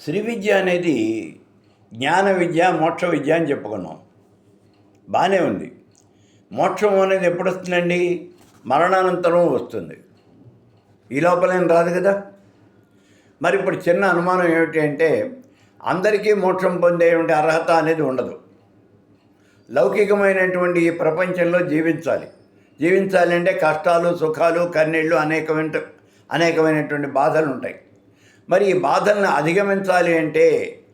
శ్రీ విద్య అనేది జ్ఞాన విద్య, మోక్ష విద్య అని చెప్పుకున్నాం. బాగానే ఉంది. మోక్షం అనేది ఎప్పుడు వస్తుందండి? మరణానంతరం వస్తుంది. ఈ లోపలేం రాదు కదా. మరి ఇప్పుడు చిన్న అనుమానం ఏమిటి అంటే, అందరికీ మోక్షం పొందేటువంటి అర్హత అనేది ఉండదు. లౌకికమైనటువంటి ఈ ప్రపంచంలో జీవించాలి అంటే కష్టాలు, సుఖాలు, కన్నీళ్ళు, అనేకమైనటువంటి బాధలు ఉంటాయి. మరి ఈ బాధలను అధిగమించాలి అంటే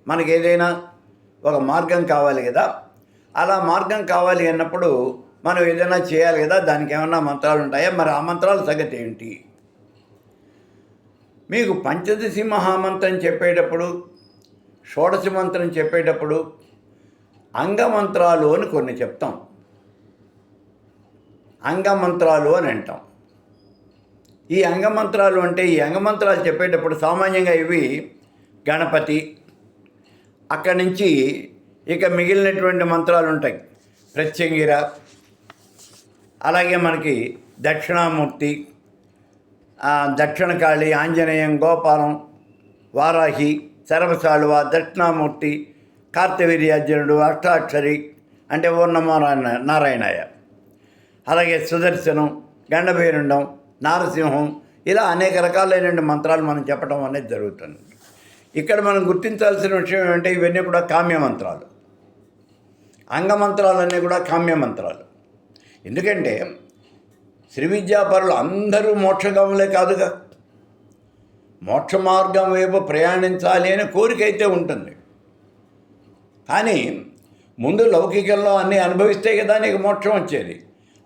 మనకి ఏదైనా ఒక మార్గం కావాలి కదా. అలా మార్గం కావాలి అన్నప్పుడు మనం ఏదైనా చేయాలి కదా. దానికి ఏమన్నా మంత్రాలు ఉంటాయా? మరి ఆ మంత్రాల సంగతి ఏంటి? మీకు పంచదశి మహామంత్రం చెప్పేటప్పుడు, షోడశ మంత్రం చెప్పేటప్పుడు అంగమంత్రాలు అని కొన్ని చెప్తాం. అంగమంత్రాలు అని అంటాం. ఈ అంగమంత్రాలు అంటే, ఈ అంగమంత్రాలు చెప్పేటప్పుడు సామాన్యంగా ఇవి గణపతి, అక్కడి నుంచి ఇక మిగిలినటువంటి మంత్రాలు ఉంటాయి. ప్రత్యంగిర, అలాగే మనకి దక్షిణామూర్తి, దక్షిణకాళి, ఆంజనేయం, గోపాలం, వారాహి, శరభసాళువ, దక్షిణామూర్తి, కార్తవీర్యార్జునుడు, అష్టాక్షరి అంటే ఓ నమో నారాయణాయ, అలాగే సుదర్శనం, గండభేరుండం, నారసింహం, ఇలా అనేక రకాలైన మంత్రాలు మనం చెప్పడం అనేది జరుగుతుంది. ఇక్కడ మనం గుర్తించాల్సిన విషయం ఏమంటే, ఇవన్నీ కూడా కామ్య మంత్రాలు. అంగమంత్రాలన్నీ కూడా కామ్య మంత్రాలు. ఎందుకంటే శ్రీ విద్యాపరులు అందరూ మోక్షగాములే కాదుగా. మోక్ష మార్గం వైపు ప్రయాణించాలి అనే కోరిక అయితే ఉంటుంది. కానీ ముందు లౌకికంలో అన్నీ అనుభవిస్తే కదా నీకు మోక్షం వచ్చేది.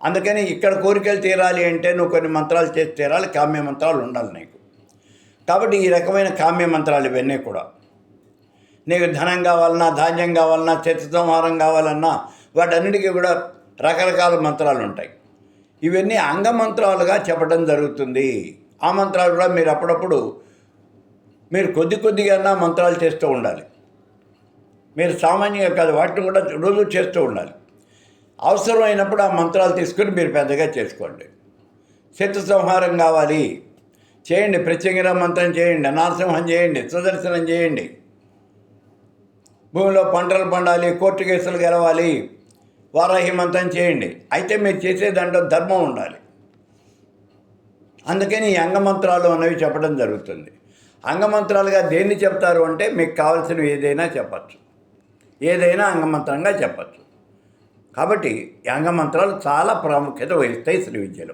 అందుకని ఇక్కడ కోరికలు తీరాలి అంటే నువ్వు కొన్ని మంత్రాలు చేసి తీరాలి. కామ్య మంత్రాలు ఉండాలి నీకు. కాబట్టి ఈ రకమైన కామ్య మంత్రాలు ఇవన్నీ కూడా నీకు ధనం కావాలన్నా, ధాన్యం కావాలన్నా, చెత్త సంహారం కావాలన్నా వాటన్నిటికీ కూడా రకరకాల మంత్రాలు ఉంటాయి. ఇవన్నీ అంగమంత్రాలుగా చెప్పడం జరుగుతుంది. ఆ మంత్రాలు కూడా మీరు అప్పుడప్పుడు కొద్దిగా మంత్రాలు చేస్తూ ఉండాలి. మీరు సామాన్యంగా కాదు, వాటిని కూడా రోజు చేస్తూ ఉండాలి. అవసరమైనప్పుడు ఆ మంత్రాలు తీసుకుని మీరు పెద్దగా చేసుకోండి. శత్రు సంహారం కావాలి చేయండి, ప్రత్యంగిర మంత్రం చేయండి, నరసింహం చేయండి, సుదర్శనం చేయండి. భూమిలో పంటలు పండాలి, కోర్టు కేసులు గెలవాలి, వారాహి మంత్రం చేయండి. అయితే మీరు చేసే దాంట్లో ధర్మం ఉండాలి. అందుకని ఈ అంగమంత్రాలు అనేవి చెప్పడం జరుగుతుంది. అంగమంత్రాలుగా దేన్ని చెప్తారు అంటే, మీకు కావాల్సినవి ఏదైనా చెప్పచ్చు, ఏదైనా అంగమంత్రంగా చెప్పచ్చు. కాబట్టి ఈ అంగమంత్రాలు చాలా ప్రాముఖ్యత వహిస్తాయి శ్రీ విద్యలో.